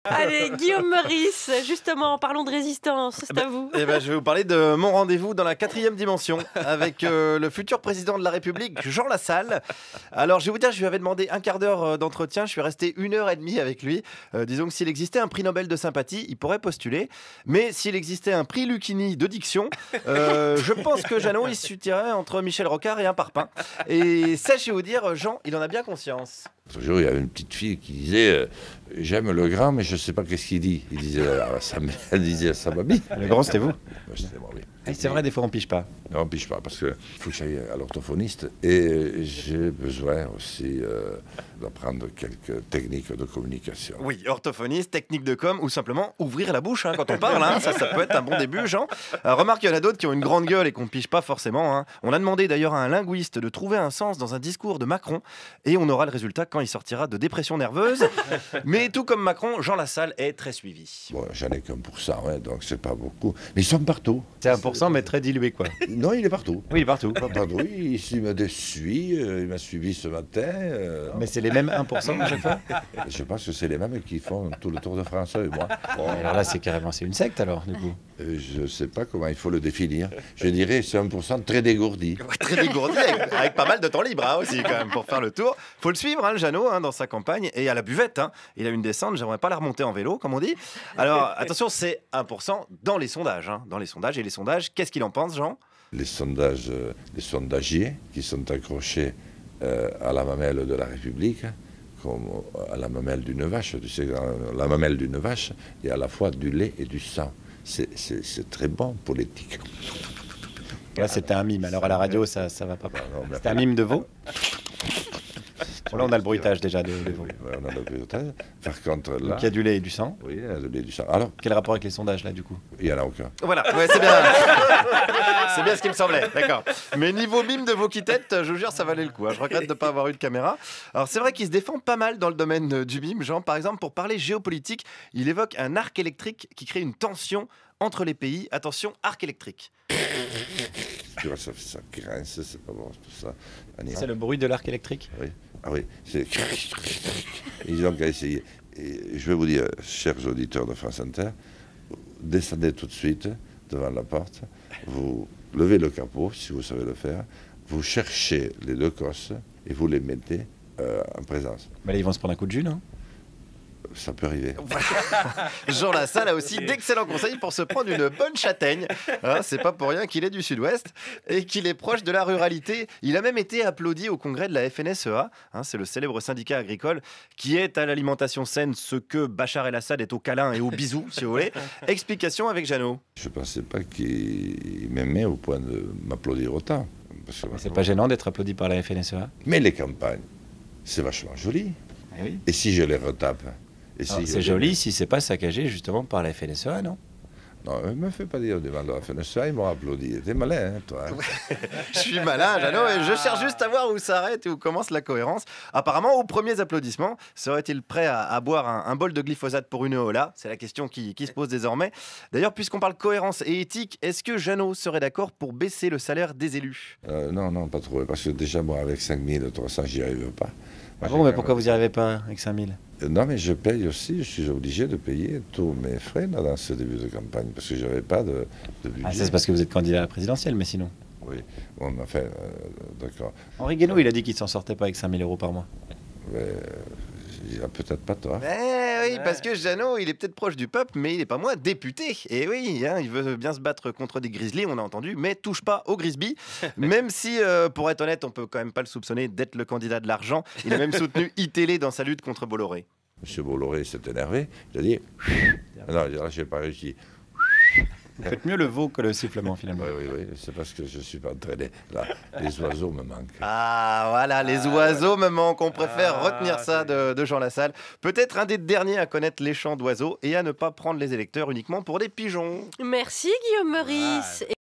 Allez, Guillaume Meurice, justement, parlons de résistance, c'est à vous. Je vais vous parler de mon rendez-vous dans la 4e dimension avec le futur président de la République, Jean Lassalle. Alors, je vais vous dire, je lui avais demandé un quart d'heure d'entretien, je suis resté 1h30 avec lui. Disons que s'il existait un prix Nobel de sympathie, il pourrait postuler. Mais s'il existait un prix Lucchini de diction, je pense que Jeannot, il se situerait entre Michel Rocard et un parpaing. Et sachez vous dire, Jean, il en a bien conscience. Un jour, il y avait une petite fille qui disait j'aime le grand, mais je ne sais pas qu'est-ce qu'il dit. Il disait, elle disait ça m'a mis. Le grand, c'était vous? C'était moi, oui. Ah, c'est vrai, des fois, on pige pas. Non, on ne pige pas, parce qu'il faut que j'aille à l'orthophoniste. Et j'ai besoin aussi d'apprendre quelques techniques de communication. Oui, orthophoniste, technique de com, ou simplement ouvrir la bouche quand on parle. Ça peut être un bon début, Jean. Remarque, il y en a d'autres qui ont une grande gueule et qu'on ne pige pas forcément. On a demandé d'ailleurs à un linguiste de trouver un sens dans un discours de Macron. Et on aura le résultat quand il sortira de dépression nerveuse. Mais tout comme Macron, Jean Lassalle est très suivi. Bon, j'en ai qu'1%, donc c'est pas beaucoup. Mais ils sont partout. C'est 1%, mais très dilué, quoi. Non, il est partout. Oui, il est partout. Partout, il me suit, il m'a suivi ce matin. Mais c'est les mêmes 1% à chaque fois? Je pense que c'est les mêmes qui font tout le Tour de France avec moi. Bon, alors là, c'est carrément une secte, alors, du coup. Je ne sais pas comment il faut le définir. Je dirais c'est 1% très dégourdi. Ouais, très dégourdi, avec pas mal de temps libre aussi, quand même, pour faire le tour. Faut le suivre, le Jeannot, dans sa campagne. Et à la buvette, il a une descente, j'aimerais pas la remonter en vélo, comme on dit. Alors, attention, c'est 1% dans les sondages. Dans les sondages. Et les sondages, qu'est-ce qu'il en pense, Jean? Les sondagiers qui sont accrochés à la mamelle de la République, comme à la mamelle d'une vache. Tu sais, la mamelle d'une vache, il y a à la fois du lait et du sang. C'est très bon pour l'éthique. Là, c'était un mime. Alors, à la radio, ça va pas. C'était un mime de veau? Bon, là, on a le bruitage déjà de veau. Oui, on a le bruitage. Par contre, là... Donc, il y a du lait et du sang. Oui, il y a du lait et du sang. Alors, quel rapport avec les sondages, là, du coup? il n'y en a aucun. Voilà, ouais, c'est bien. C'est bien ce qui me semblait, d'accord. Mais niveau mime de vos tête, je vous jure, ça valait le coup. Je regrette de ne pas avoir eu de caméra. Alors, c'est vrai qu'il se défend pas mal dans le domaine du mime. Jean, par exemple, pour parler géopolitique, il évoque un arc électrique qui crée une tension entre les pays. Attention, arc électrique. Tu vois, ça grince, c'est pas bon, c'est tout ça. C'est le bruit de l'arc électrique? Oui. Ah oui, c'est... Ils ont qu'à essayer. Et je vais vous dire, chers auditeurs de France Inter, descendez tout de suite devant la porte, vous levez le capot, si vous savez le faire, vous cherchez les deux cosses et vous les mettez en présence. Mais là, ils vont se prendre un coup de jus, non? Ça peut arriver. Jean Lassalle a aussi d'excellents conseils pour se prendre une bonne châtaigne. C'est pas pour rien qu'il est du Sud-Ouest et qu'il est proche de la ruralité. Il a même été applaudi au congrès de la FNSEA. C'est le célèbre syndicat agricole qui est à l'alimentation saine ce que Bachar el-Assad est au câlin et au bisou, si vous voulez. Explication avec Jeannot. Je ne pensais pas qu'il m'aimait au point de m'applaudir autant. C'est pas gênant d'être applaudi par la FNSEA? Mais les campagnes, c'est vachement joli. Oui. Et si je les retape? C'est joli si c'est pas saccagé justement par la FNSEA, non? Non, ne me fais pas dire devant la FNSEA, ils m'ont applaudi. T'es malin, toi. Je suis malin, Jeannot, et je cherche juste à voir où s'arrête et où commence la cohérence. Apparemment, aux premiers applaudissements, serait-il prêt à boire un bol de glyphosate pour une Eola? C'est la question qui se pose désormais. D'ailleurs, puisqu'on parle cohérence et éthique, est-ce que Jeannot serait d'accord pour baisser le salaire des élus? Non, pas trop. Parce que déjà, moi, avec 5300, j'y arrive pas. Ah bon, mais pourquoi vous n'y arrivez pas avec 5000? Non, mais je paye aussi, je suis obligé de payer tous mes frais dans ce début de campagne, parce que je n'avais pas de budget. Ah, ça, c'est parce que vous êtes candidat à la présidentielle, mais sinon? Oui, bon, enfin, d'accord. Henri Guénaud, il a dit qu'il s'en sortait pas avec 5000 € par mois. Mais, il a peut-être pas tort. Oui, parce que Jeannot, il est peut-être proche du peuple, mais il n'est pas moins député. Et oui, il veut bien se battre contre des grizzlies, on a entendu, mais touche pas aux Grisby. Même si, pour être honnête, on peut quand même pas le soupçonner d'être le candidat de l'argent. Il a même soutenu iTélé dans sa lutte contre Bolloré. Monsieur Bolloré s'est énervé, il a dit... Non, là, je n'ai pas réussi. Vous faites mieux le veau que le sifflement, finalement. Oui, c'est parce que je ne suis pas entraîné. Là, les oiseaux me manquent. Ah, voilà, les oiseaux me manquent. On préfère retenir ça de Jean Lassalle. Peut-être un des derniers à connaître les chants d'oiseaux et à ne pas prendre les électeurs uniquement pour des pigeons. Merci Guillaume Meurice.